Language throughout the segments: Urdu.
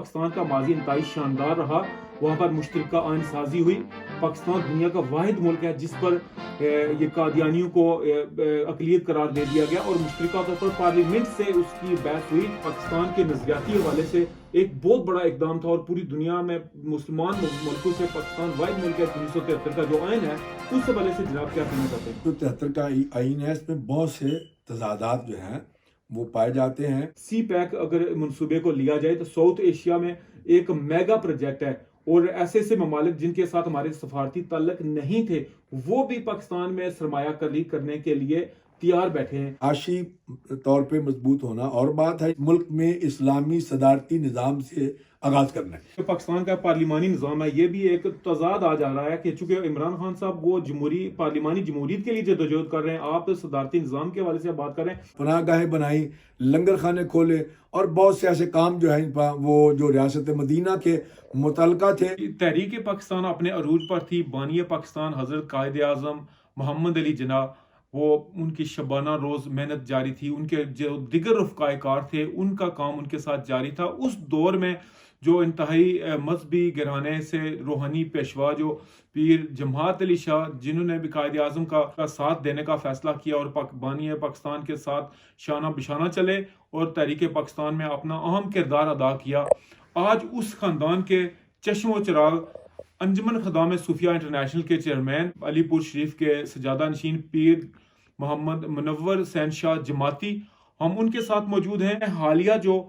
پاکستان کا ماضی انتہائی شاندار رہا. وہاں پر مشترکہ آئین سازی ہوئی. پاکستان دنیا کا واحد ملک ہے جس پر یہ قادیانیوں کو اقلیت قرار دے دیا گیا اور مشترکہ طور پر پارلیمنٹ سے اس کی بحث ہوئی. پاکستان کے نظریاتی حوالے سے ایک بہت بڑا اقدام تھا اور پوری دنیا میں مسلمان ملکوں سے پاکستان واحد ملک ہے. 1973 کا جو آئین ہے اس حوالے سے جناب کیا کہنا چاہتے ہیں؟ 1973 کا آئین ہے، اس میں بہت سے تضادات جو ہیں وہ پائے جاتے ہیں. سی پیک اگر منصوبے کو لیا جائے تو ساؤتھ ایشیا میں ایک میگا پروجیکٹ ہے اور ایسے ممالک جن کے ساتھ ہمارے سفارتی تعلق نہیں تھے وہ بھی پاکستان میں سرمایہ کاری کرنے کے لیے تیار بیٹھے ہیں. معاشی طور پہ مضبوط ہونا اور بات ہے ملک میں اسلامی صدارتی نظام سے آغاز کرنا ہے. پاکستان کا پارلیمانی نظام ہے، یہ بھی ایک تضاد آ جا رہا ہے کہ چونکہ عمران خان صاحب وہ پارلیمانی جمہوریت کے لیے جدوجہد کر رہے ہیں، آپ صدارتی نظام کے حوالے سے بات کر رہے ہیں. پناہ گاہیں بنائی، لنگر خانے کھولے اور بہت سے ایسے کام جو ہیں وہ جو ریاست مدینہ کے متعلقہ تھے. تحریک پاکستان اپنے عروج پر تھی. بانی پاکستان حضرت قائد اعظم محمد علی جناح، وہ ان کی شبانہ روز محنت جاری تھی. ان کے جو دیگر رفقائے کار تھے ان کا کام ان کے ساتھ جاری تھا. اس دور میں جو انتہائی مذہبی گھرانے سے روحانی پیشوا جو پیر جماعت علی شاہ، جنہوں نے بھی قائد اعظم کا ساتھ دینے کا فیصلہ کیا اور بانی پاکستان کے ساتھ شانہ بشانہ چلے اور تحریک پاکستان میں اپنا اہم کردار ادا کیا. آج اس خاندان کے چشم و چراغ انجمن خدام صوفیہ انٹرنیشنل کے چیئرمین، علی پور شریف کے سجادہ نشین پیر محمد منور حسین شاہ جماعتی، ہم ان کے ساتھ موجود ہیں. حالیہ جو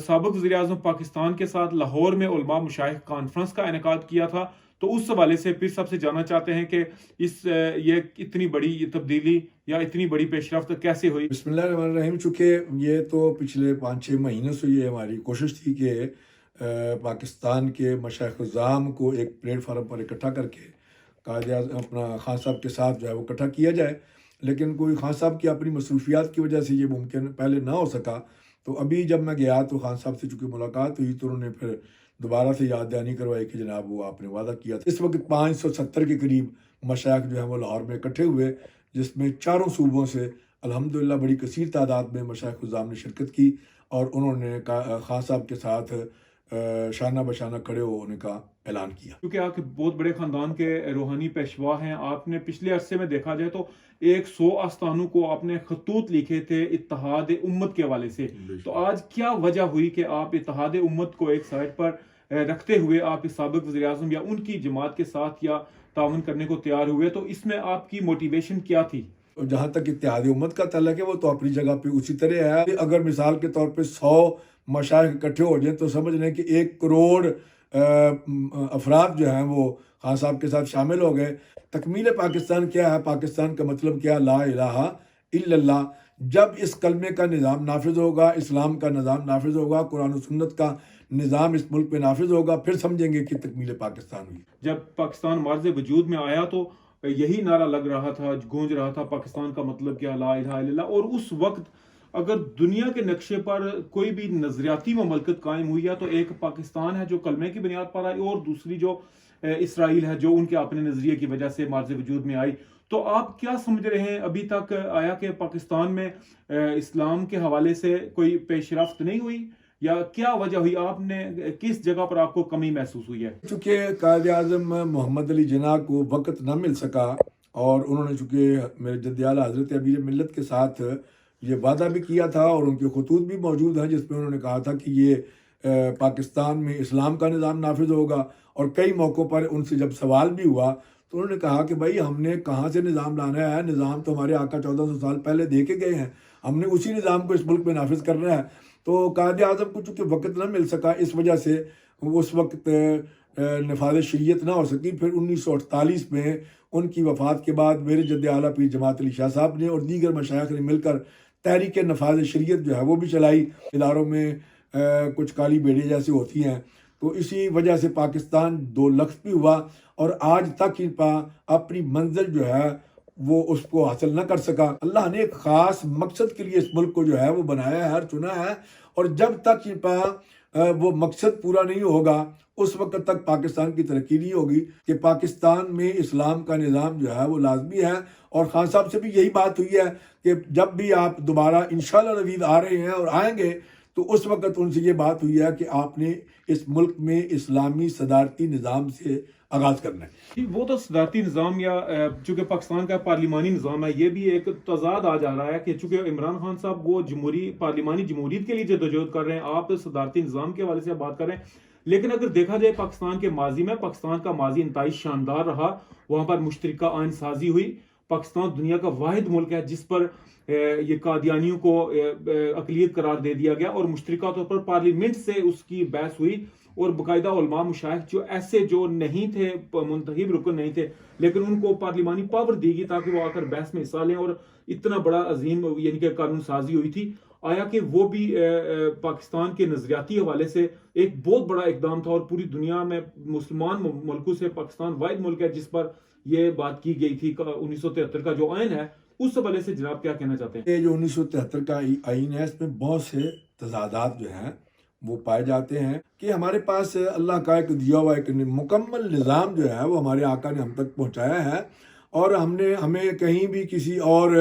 سابق وزیر اعظم پاکستان کے ساتھ لاہور میں علماء مشائخ کانفرنس کا انعقاد کیا تھا، تو اس حوالے سے پیر صاحب سے جاننا چاہتے ہیں کہ یہ اتنی بڑی تبدیلی یا اتنی بڑی پیش رفت کیسے ہوئی؟ بسم اللہ الرحمن الرحیم. چونکہ یہ تو پچھلے 5-6 مہینوں سے یہ ہماری کوشش تھی کہ پاکستان کے مشائخ اعظام کو ایک پلیٹ فارم پر اکٹھا کر کے قائد اعظم اپنا خان صاحب کے ساتھ جو ہے وہ اکٹھا کیا جائے، لیکن کوئی خان صاحب کی اپنی مصروفیات کی وجہ سے یہ ممکن پہلے نہ ہو سکا. تو ابھی جب میں گیا تو خان صاحب سے چونکہ ملاقات ہوئی تو انہوں نے پھر دوبارہ سے یاد دہانی کروائی کہ جناب وہ آپ نے وعدہ کیا تھا. اس وقت 570 کے قریب مشائخ جو ہیں وہ لاہور میں اکٹھے ہوئے، جس میں چاروں صوبوں سے الحمدللہ بڑی کثیر تعداد میں مشائخ اعظام نے شرکت کی اور انہوں نے خان صاحب کے ساتھ شانہ بشانہ کھڑے ہونے کا اعلان کیا. کیونکہ آپ بہت بڑے خاندان کے روحانی پیشوا ہیں، آپ نے پچھلے عرصے میں دیکھا جائے تو 100 آستانوں کو آپ نے خطوط لکھے تھے اتحاد امت کے حوالے سے. تو آج کیا وجہ ہوئی کہ آپ اتحاد امت کو ایک سائڈ پر رکھتے ہوئے آپ سابق وزیر اعظم یا ان کی جماعت کے ساتھ یا تعاون کرنے کو تیار ہوئے؟ تو اس میں آپ کی موٹیویشن کیا تھی؟ جہاں تک اتحاد امت کا تعلق ہے وہ تو اپنی جگہ پہ اسی طرح ہے. اگر مثال کے طور پہ 100 مشائخ اکٹھے ہو جائیں تو سمجھ لیں کہ 1 کروڑ افراد جو ہیں وہ خان صاحب کے ساتھ شامل ہو گئے. تکمیل پاکستان کیا ہے؟ پاکستان کا مطلب کیا؟ لا الہ الا اللہ. جب اس کلمے کا نظام نافذ ہوگا، اسلام کا نظام نافذ ہوگا، قرآن و سنت کا نظام اس ملک پہ نافذ ہوگا، پھر سمجھیں گے کہ تکمیل پاکستان ہوئی. جب پاکستان معرض وجود میں آیا تو یہی نعرہ لگ رہا تھا، گونج رہا تھا، پاکستان کا مطلب کیا؟ لا الہ الا اللہ. اور اس وقت اگر دنیا کے نقشے پر کوئی بھی نظریاتی مملکت قائم ہوئی ہے تو ایک پاکستان ہے جو کلمے کی بنیاد پر آئی اور دوسری جو اسرائیل ہے جو ان کے اپنے نظریے کی وجہ سے معرض وجود میں آئی. تو آپ کیا سمجھ رہے ہیں ابھی تک آیا کہ پاکستان میں اسلام کے حوالے سے کوئی پیش رفت نہیں ہوئی یا کیا وجہ ہوئی؟ آپ نے کس جگہ پر آپ کو کمی محسوس ہوئی ہے؟ چونکہ قائد اعظم محمد علی جناح کو وقت نہ مل سکا اور انہوں نے چونکہ میرے جد اعلیٰ حضرت امیر ملت کے ساتھ یہ وعدہ بھی کیا تھا اور ان کے خطوط بھی موجود ہیں جس میں انہوں نے کہا تھا کہ یہ پاکستان میں اسلام کا نظام نافذ ہوگا. اور کئی موقعوں پر ان سے جب سوال بھی ہوا تو انہوں نے کہا کہ بھائی ہم نے کہاں سے نظام لانا ہے؟ نظام تو ہمارے آقا 1400 سال پہلے دے کے گئے ہیں، ہم نے اسی نظام کو اس ملک میں نافذ کرنا ہے. تو قائد اعظم کو چونکہ وقت نہ مل سکا اس وجہ سے اس وقت نفاذ شریعت نہ ہو سکی. پھر 1948 میں ان کی وفات کے بعد میرے جد اعلیٰ پیر جماعت علی شاہ صاحب نے اور دیگر مشائخ نے مل کر تحریک نفاذ شریعت جو ہے وہ بھی چلائی. اداروں میں کچھ کالی بیڑے جیسے ہوتی ہیں، تو اسی وجہ سے پاکستان 2 لخت بھی ہوا اور آج تک اپنی منزل جو ہے وہ اس کو حاصل نہ کر سکا. اللہ نے ایک خاص مقصد کے لیے اس ملک کو جو ہے وہ بنایا ہے، چنا ہے، اور جب تک وہ مقصد پورا نہیں ہوگا اس وقت تک پاکستان کی ترقی نہیں ہوگی. کہ پاکستان میں اسلام کا نظام جو ہے وہ لازمی ہے اور خان صاحب سے بھی یہی بات ہوئی ہے کہ جب بھی آپ دوبارہ انشاءاللہ نوید آ رہے ہیں اور آئیں گے تو اس وقت ان سے یہ بات ہوئی ہے کہ آپ نے اس ملک میں اسلامی صدارتی نظام سے آغاز کرنا ہے. جی، وہ تو صدارتی نظام یا چونکہ پاکستان کا پارلیمانی نظام ہے، یہ بھی ایک تضاد آ جا رہا ہے کہ چونکہ عمران خان صاحب وہ پارلیمانی جمہوریت کے لیے جدوجہد کر رہے ہیں، آپ صدارتی نظام کے حوالے سے بات کر رہے ہیں. لیکن اگر دیکھا جائے پاکستان کے ماضی میں، پاکستان کا ماضی انتہائی شاندار رہا. وہاں پر مشترکہ آئین سازی ہوئی. پاکستان دنیا کا واحد ملک ہے جس پر یہ قادیانیوں کو اقلیت قرار دے دیا گیا، اور مشترکہ طور پر پارلیمنٹ سے اس کی بحث ہوئی، اور باقاعدہ علماء مشائخ جو نہیں تھے، منتخب رکن نہیں تھے، لیکن ان کو پارلیمانی پاور دی گئی تاکہ وہ آ کر بحث میں حصہ لیں، اور اتنا بڑا عظیم یعنی کہ قانون سازی ہوئی تھی. آیا کہ وہ بھی پاکستان کے نظریاتی حوالے سے ایک بہت بڑا اقدام تھا، اور پوری دنیا میں مسلمان ملکوں سے پاکستان واحد ملک ہے جس پر یہ بات کی گئی تھی. 1973 کا جو آئین ہے، اس حوالے سے جناب کیا کہنا چاہتے ہیں؟ یہ جو 1973 کا آئین ہے، اس میں بہت سے تضادات جو ہیں وہ پائے جاتے ہیں کہ ہمارے پاس اللہ کا ایک دیا ہوا ایک مکمل نظام جو ہے وہ ہمارے آقا نے ہم تک پہنچایا ہے، اور ہمیں کہیں بھی کسی اور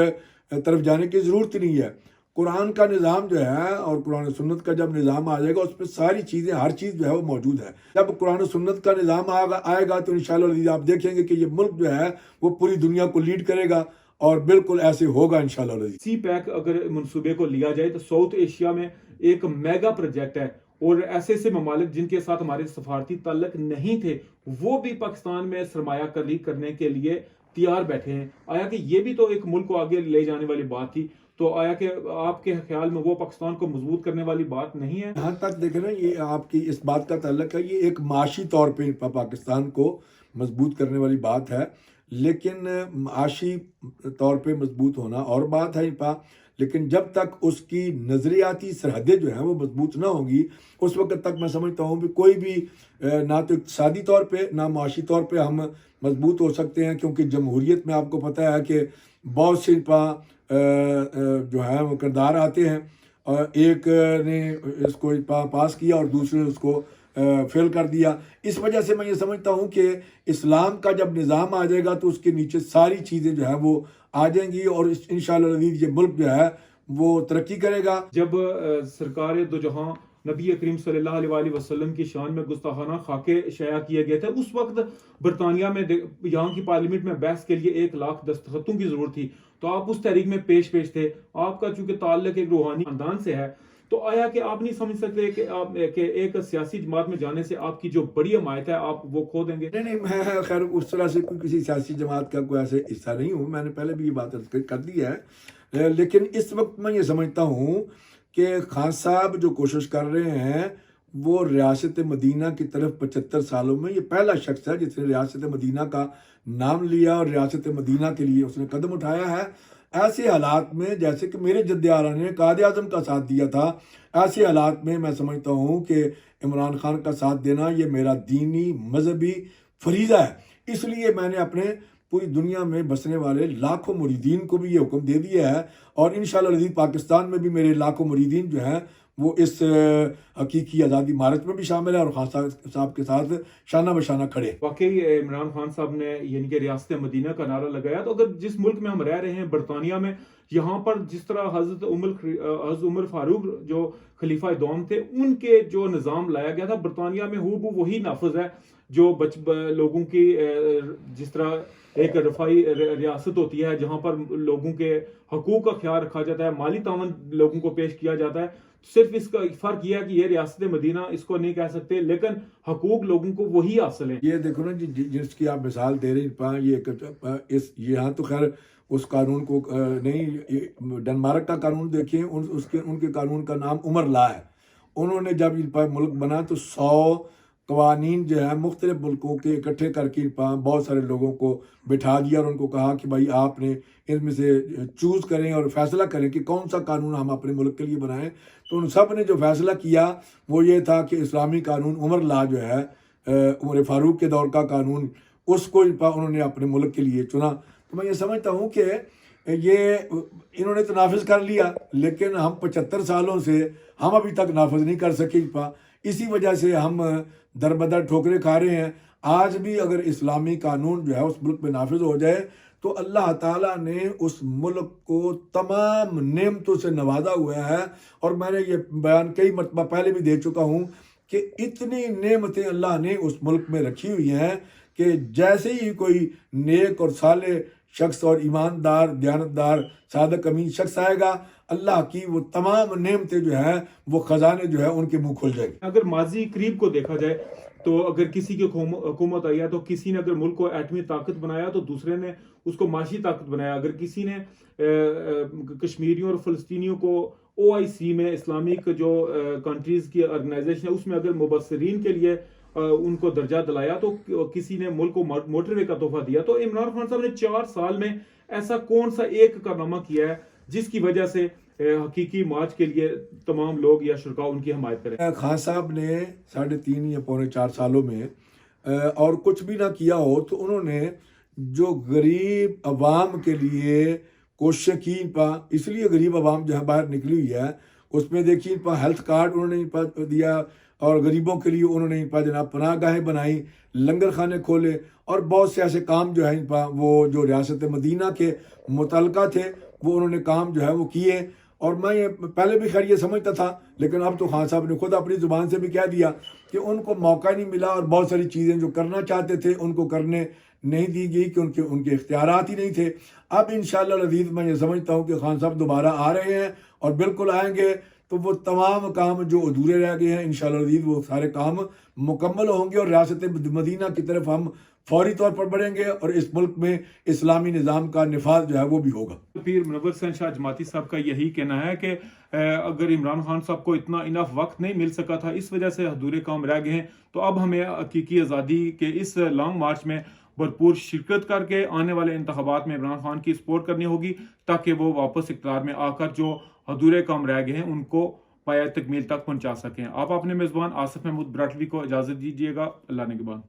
طرف جانے کی ضرورت نہیں ہے. قرآن کا نظام جو ہے اور قرآن و سنت کا جب نظام آ جائے گا، اس پہ ساری چیزیں، ہر چیز جو ہے وہ موجود ہے. جب قرآن و سنت کا نظام آئے گا تو انشاءاللہ آپ دیکھیں گے کہ یہ ملک جو ہے وہ پوری دنیا کو لیڈ کرے گا، اور بالکل ایسے ہوگا انشاءاللہ. سی پیک اگر منصوبے کو لیا جائے تو ساؤتھ ایشیا میں ایک میگا پروجیکٹ ہے، اور ایسے ممالک جن کے ساتھ ہمارے سفارتی تعلق نہیں تھے، وہ بھی پاکستان میں سرمایہ کاری کرنے کے لیے تیار بیٹھے ہیں. آیا کہ یہ بھی تو ایک ملک کو آگے لے جانے والی بات تھی، تو آیا کہ آپ کے خیال میں وہ پاکستان کو مضبوط کرنے والی بات نہیں ہے؟ یہاں تک دیکھیں نا، یہ آپ کی اس بات کا تعلق ہے، یہ ایک معاشی طور پہ پاکستان کو مضبوط کرنے والی بات ہے، لیکن معاشی طور پہ مضبوط ہونا اور بات ہے، لیکن جب تک اس کی نظریاتی سرحدیں جو ہیں وہ مضبوط نہ ہوں گی، اس وقت تک میں سمجھتا ہوں کہ کوئی بھی نہ تو اقتصادی طور پہ نہ معاشی طور پہ ہم مضبوط ہو سکتے ہیں. کیونکہ جمہوریت میں آپ کو پتہ ہے کہ بہت سے جو ہے وہ کردار آتے ہیں، اور ایک نے اس کو پاس کیا اور دوسرے نے اس کو فیل کر دیا. اس وجہ سے میں یہ سمجھتا ہوں کہ اسلام کا جب نظام آ جائے گا تو اس کے نیچے ساری چیزیں جو ہیں وہ آ جائیں گی، اور انشاءاللہ یہ ملک جو ہے وہ ترقی کرے گا. جب سرکار دو جہاں نبی کریم صلی اللہ علیہ وآلہ وسلم کی شان میں گستاخانہ خاکے شائع کیے گئے تھے، اس وقت برطانیہ میں یہاں کی پارلیمنٹ میں بحث کے لیے 1,00,000 دستخطوں کی ضرورت تھی، تو آپ اس تحریک میں پیش تھے. آپ کا چونکہ تعلق ایک روحانی خاندان سے ہے، تو آیا کہ آپ نہیں سمجھ سکتے کہ ایک سیاسی جماعت میں جانے سے آپ کی جو بڑی حمایت ہے آپ وہ کھو دیں گے؟ نہیں، میں خیر اس طرح سے کسی سیاسی جماعت کا کوئی ایسے حصہ نہیں ہوں، میں نے پہلے بھی یہ بات کر دی ہے. لیکن اس وقت میں یہ سمجھتا ہوں کہ خان صاحب جو کوشش کر رہے ہیں، وہ ریاست مدینہ کی طرف 75 سالوں میں یہ پہلا شخص ہے جس نے ریاست مدینہ کا نام لیا اور ریاست مدینہ کے لیے اس نے قدم اٹھایا ہے. ایسے حالات میں جیسے کہ میرے جد اعلیٰ نے قائد اعظم کا ساتھ دیا تھا، ایسے حالات میں میں سمجھتا ہوں کہ عمران خان کا ساتھ دینا یہ میرا دینی مذہبی فریضہ ہے. اس لیے میں نے اپنے پوری دنیا میں بسنے والے لاکھوں مریدین کو بھی یہ حکم دے دیا ہے، اور انشاءاللہ پاکستان میں بھی میرے لاکھوں مریدین جو ہیں وہ اس حقیقی آزادی مارچ میں بھی شامل ہے، اور خان صاحب کے ساتھ شانہ بشانہ کھڑے. واقعی عمران خان صاحب نے یعنی کہ ریاست مدینہ کا نعرہ لگایا، تو اگر جس ملک میں ہم رہ رہے ہیں برطانیہ میں، یہاں پر جس طرح حضرت عمر فاروق جو خلیفہ دوم تھے، ان کے جو نظام لایا گیا تھا برطانیہ میں، وہی نافذ ہے جو لوگوں کی جس طرح ایک رفائی ریاست ہوتی ہے جہاں پر لوگوں کے حقوق کا خیال رکھا جاتا ہے، مالی تعاون لوگوں کو پیش کیا جاتا ہے. صرف اس کا فرق یہ ہے کہ یہ ریاست مدینہ اس کو نہیں کہہ سکتے، لیکن حقوق لوگوں کو وہی حاصل ہیں. یہ دیکھو نا جس کی آپ مثال دے رہے ہیں، یہاں تو خیر اس قانون کو نہیں، ڈنمارک کا قانون دیکھیں، ان کے قانون کا نام عمر لا ہے. انہوں نے جب ملک بنا تو 100 قوانین جو ہے مختلف ملکوں کے اکٹھے کر کے بہت سارے لوگوں کو بٹھا دیا، اور ان کو کہا کہ بھائی آپ نے ان میں سے چوز کریں اور فیصلہ کریں کہ کون سا قانون ہم اپنے ملک کے لیے بنائیں. تو ان سب نے جو فیصلہ کیا وہ یہ تھا کہ اسلامی قانون عمر لا جو ہے، عمر فاروق کے دور کا قانون، اس کو انہوں نے اپنے ملک کے لیے چنا. تو میں یہ سمجھتا ہوں کہ یہ انہوں نے تو نافذ کر لیا، لیکن ہم 75 سالوں سے ہم ابھی تک نافذ نہیں کر سکے. اسی وجہ سے ہم در بدر ٹھوکریں کھا رہے ہیں. آج بھی اگر اسلامی قانون جو ہے اس ملک میں نافذ ہو جائے تو اللہ تعالیٰ نے اس ملک کو تمام نعمتوں سے نوازا ہوا ہے. اور میں نے یہ بیان کئی مرتبہ پہلے بھی دے چکا ہوں کہ اتنی نعمتیں اللہ نے اس ملک میں رکھی ہوئی ہیں کہ جیسے ہی کوئی نیک اور صالح شخص اور ایماندار دیانتدار صادق امین شخص آئے گا، اللہ کی وہ تمام نعمتیں جو ہیں وہ خزانے جو ہے ان کے منہ کھل جائیں گے. اگر ماضی قریب کو دیکھا جائے تو اگر کسی کی حکومت آئی ہے تو کسی نے اگر ملک کو ایٹمی طاقت بنایا تو دوسرے نے اس کو معاشی طاقت بنایا. اگر کسی نے کشمیریوں اور فلسطینیوں کو OIC میں اسلامک جو کنٹریز کی آرگنائزیشن ہے اس میں اگر مبصرین کے لیے ان کو درجہ دلایا تو کسی نے ملک کو موٹر وے کا تحفہ دیا. تو عمران خان صاحب نے 4 سال میں ایسا کون سا ایک کارنامہ کیا ہے جس کی وجہ سے حقیقی مارچ کے لیے تمام لوگ یا شرکاء ان کی حمایت کریں؟ خان صاحب نے 3.5 یا پونے 4 سالوں میں اور کچھ بھی نہ کیا ہو تو انہوں نے جو غریب عوام کے لیے کوششیں کی اس لیے غریب عوام جو ہے باہر نکلی ہوئی ہے. اس میں دیکھیے ہیلتھ کارڈ انہوں نے دیا اور غریبوں کے لیے انہوں نے جناب پناہ گاہیں بنائی، لنگر خانے کھولے اور بہت سے ایسے کام جو ہیں وہ جو ریاست مدینہ کے متعلقہ تھے وہ انہوں نے کام جو ہے وہ کیے. اور میں یہ پہلے بھی خیر یہ سمجھتا تھا، لیکن اب تو خان صاحب نے خود اپنی زبان سے بھی کہہ دیا کہ ان کو موقع نہیں ملا اور بہت ساری چیزیں جو کرنا چاہتے تھے ان کو کرنے نہیں دی گئی کہ ان کے اختیارات ہی نہیں تھے. اب انشاءاللہ العزیز میں یہ سمجھتا ہوں کہ خان صاحب دوبارہ آ رہے ہیں اور بالکل آئیں گے تو وہ تمام کام جو ادھورے رہ گئے ہیں انشاءاللہ العزیز وہ سارے کام مکمل ہوں گے اور ریاست مدینہ کی طرف ہم فوری طور پر بڑھیں گے اور اس ملک میں اسلامی نظام کا نفاذ جو ہے وہ بھی ہوگا. پیر منور حسین شاہ جماعتی صاحب کا یہی کہنا ہے کہ اگر عمران خان صاحب کو اتنا انف وقت نہیں مل سکا تھا، اس وجہ سے ادھورے کام رہ گئے ہیں، تو اب ہمیں حقیقی آزادی کے اس لانگ مارچ میں بھرپور شرکت کر کے آنے والے انتخابات میں عمران خان کی سپورٹ کرنی ہوگی تاکہ وہ واپس اقتدار میں آ کر جو ادھورے کام رہ گئے ہیں ان کو پایۂ تکمیل تک پہنچا سکیں. آپ اپنے میزبان آصف محمود براٹوی کو اجازت دیجیے گا. اللہ نگہبان.